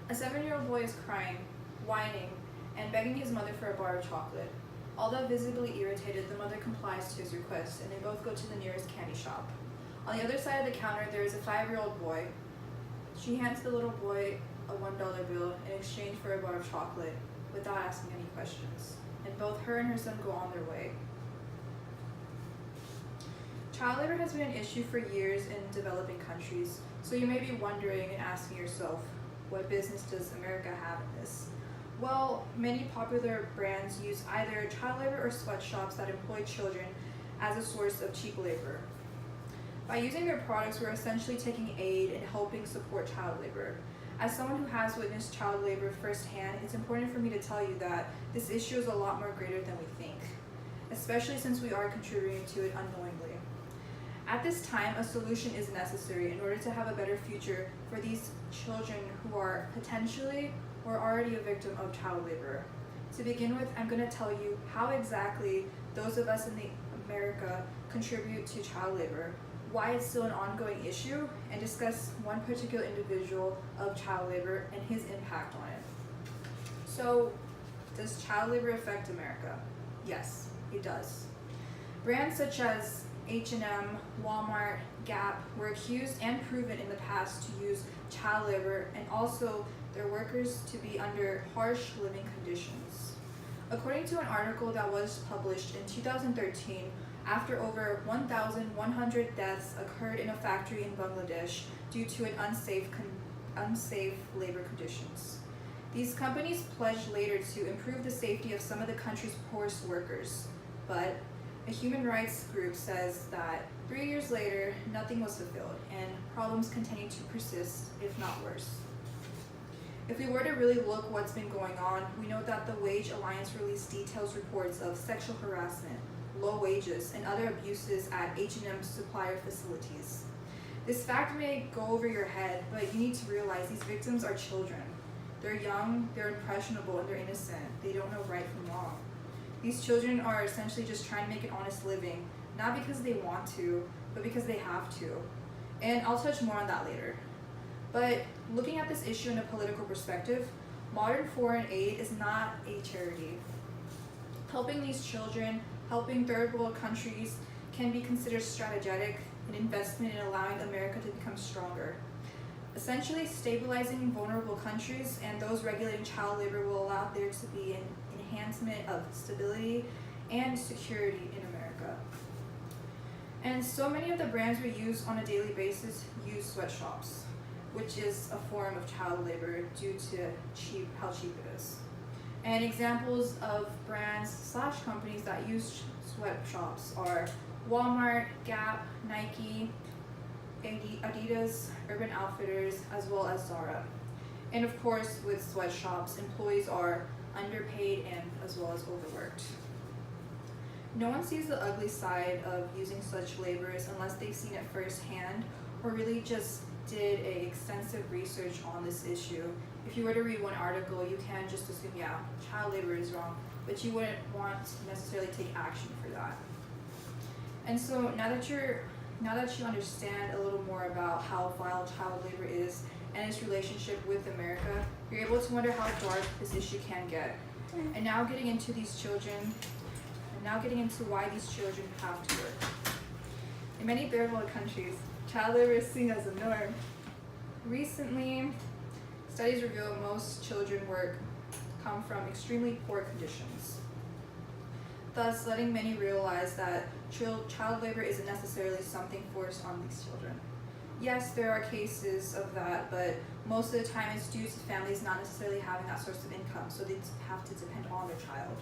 A 7-year-old boy is crying, whining, and begging his mother for a bar of chocolate. Although visibly irritated, the mother complies to his request, and they both go to the nearest candy shop. On the other side of the counter, there is a 5-year-old boy. She hands the little boy a $1 bill in exchange for a bar of chocolate, without asking any questions, and both her and her son go on their way. Child labor has been an issue for years in developing countries, so you may be wondering and asking yourself, what business does America have in this? Well, many popular brands use either child labor or sweatshops that employ children as a source of cheap labor. By using their products, we're essentially taking aid and helping support child labor. As someone who has witnessed child labor firsthand, it's important for me to tell you that this issue is a lot more greater than we think, especially since we are contributing to it unknowingly. At this time, a solution is necessary in order to have a better future for these children who are potentially or already a victim of child labor. To begin with, I'm going to tell you how exactly those of us in America contribute to child labor, why it's still an ongoing issue, and discuss one particular individual of child labor and his impact on it. So, does child labor affect America? Yes, it does. Brands such as H&M, Walmart, Gap were accused and proven in the past to use child labor and also their workers to be under harsh living conditions. According to an article that was published in 2013, after over 1,100 deaths occurred in a factory in Bangladesh due to an unsafe labor conditions. These companies pledged later to improve the safety of some of the country's poorest workers, but a human rights group says that 3 years later, nothing was fulfilled, and problems continue to persist, if not worse. If we were to really look what's been going on, we know that the Wage Alliance released details reports of sexual harassment, low wages, and other abuses at H&M supplier facilities. This fact may go over your head, but you need to realize these victims are children. They're young, they're impressionable, and they're innocent. They don't know right from wrong. These children are essentially just trying to make an honest living, not because they want to, but because they have to. And I'll touch more on that later. But looking at this issue in a political perspective, modern foreign aid is not a charity. Helping these children, helping third world countries can be considered strategic, an investment in allowing America to become stronger. Essentially, stabilizing vulnerable countries and those regulating child labor will allow there to be an enhancement of stability and security in America. And so many of the brands we use on a daily basis use sweatshops, which is a form of child labor due to how cheap it is. And examples of brands/companies that use sweatshops are Walmart, Gap, Nike, Adidas, Urban Outfitters, as well as Zara. And of course, with sweatshops, employees are underpaid and as well as overworked. No one sees the ugly side of using such labors unless they've seen it firsthand or really just did extensive research on this issue. If you were to read one article, you can just assume, yeah, child labor is wrong, but you wouldn't want to necessarily take action for that. And so now that you understand a little more about how vile child labor is and its relationship with America, you're able to wonder how dark this issue can get. And now getting into why these children have to work. In many third world countries, child labor is seen as a norm. Recently, studies reveal most children work come from extremely poor conditions, thus letting many realize that child labor isn't necessarily something forced on these children. Yes, there are cases of that, but most of the time it's due to families not necessarily having that source of income, so they have to depend on their child.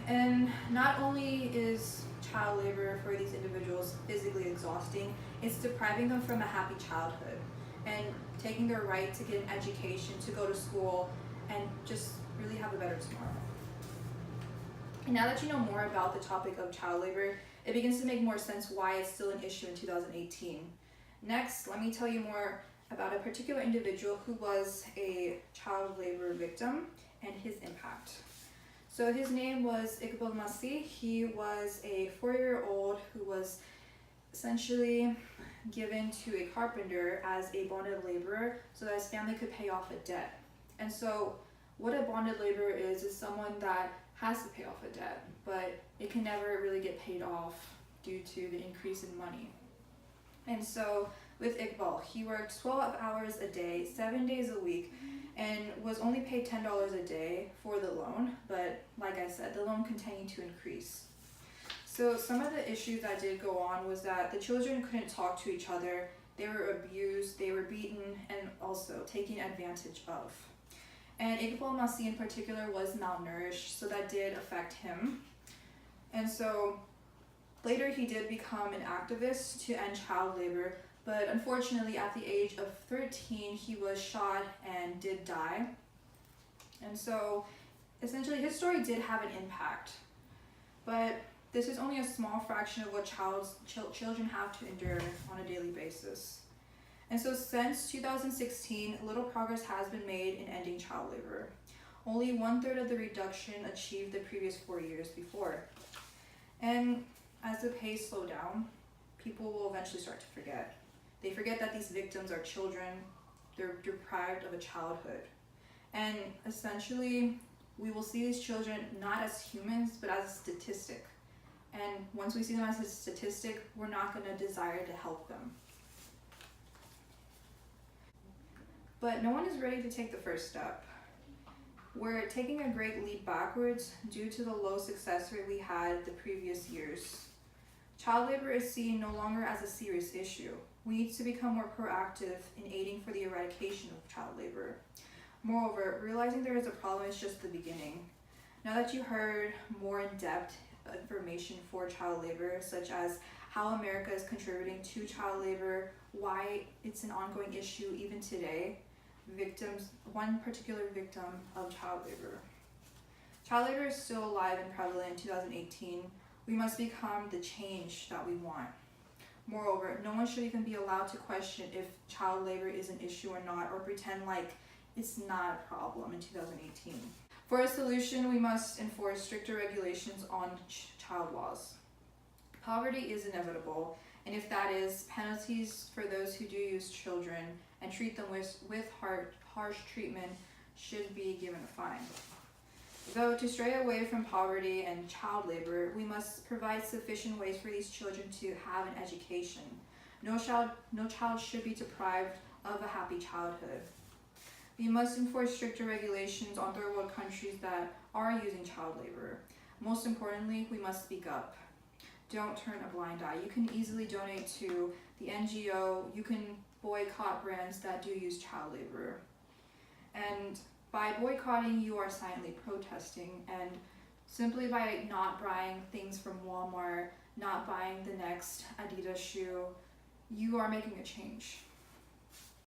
And not only is child labor for these individuals physically exhausting, it's depriving them from a happy childhood and taking their right to get an education, to go to school, and just really have a better tomorrow. And now that you know more about the topic of child labor, it begins to make more sense why it's still an issue in 2018. Next, let me tell you more about a particular individual who was a child labor victim and his impact. So his name was Iqbal Masih. He was a 4-year-old who was essentially given to a carpenter as a bonded laborer so that his family could pay off a debt. And so what a bonded laborer is someone that has to pay off a debt, but it can never really get paid off due to the increase in money. And so with Iqbal, he worked 12 hours a day, 7 days a week, and was only paid $10 a day for the loan, but like I said, the loan continued to increase. So some of the issues that did go on was that the children couldn't talk to each other, they were abused, they were beaten, and also taken advantage of. And Iqbal Masih in particular was malnourished, so that did affect him. And so later he did become an activist to end child labor, but unfortunately at the age of 13 he was shot and did die. And so essentially his story did have an impact, but this is only a small fraction of what children have to endure on a daily basis. And so since 2016, little progress has been made in ending child labor. Only 1/3 of the reduction achieved the previous 4 years before. And as the pace slowed down, people will eventually start to forget. They forget that these victims are children, they're deprived of a childhood. And essentially, we will see these children not as humans, but as a statistic. And once we see them as a statistic, we're not going to desire to help them. But no one is ready to take the first step. We're taking a great leap backwards due to the low success rate we had the previous years. Child labor is seen no longer as a serious issue. We need to become more proactive in aiding for the eradication of child labor. Moreover, realizing there is a problem is just the beginning. Now that you heard more in-depth information for child labor, such as how America is contributing to child labor, why it's an ongoing issue even today, one particular victim of child labor. Child labor is still alive and prevalent in 2018. We must become the change that we want. Moreover, no one should even be allowed to question if child labor is an issue or not, or pretend like it's not a problem in 2018. For a solution, we must enforce stricter regulations on child laws. Poverty is inevitable, and if that is, penalties for those who do use children and treat them with harsh treatment should be given a fine. Though to stray away from poverty and child labor, we must provide sufficient ways for these children to have an education. No child should be deprived of a happy childhood. We must enforce stricter regulations on third world countries that are using child labor. Most importantly, we must speak up. Don't turn a blind eye. You can easily donate to the NGO. You can boycott brands that do use child labor. And by boycotting, you are silently protesting, and simply by not buying things from Walmart, not buying the next Adidas shoe, you are making a change.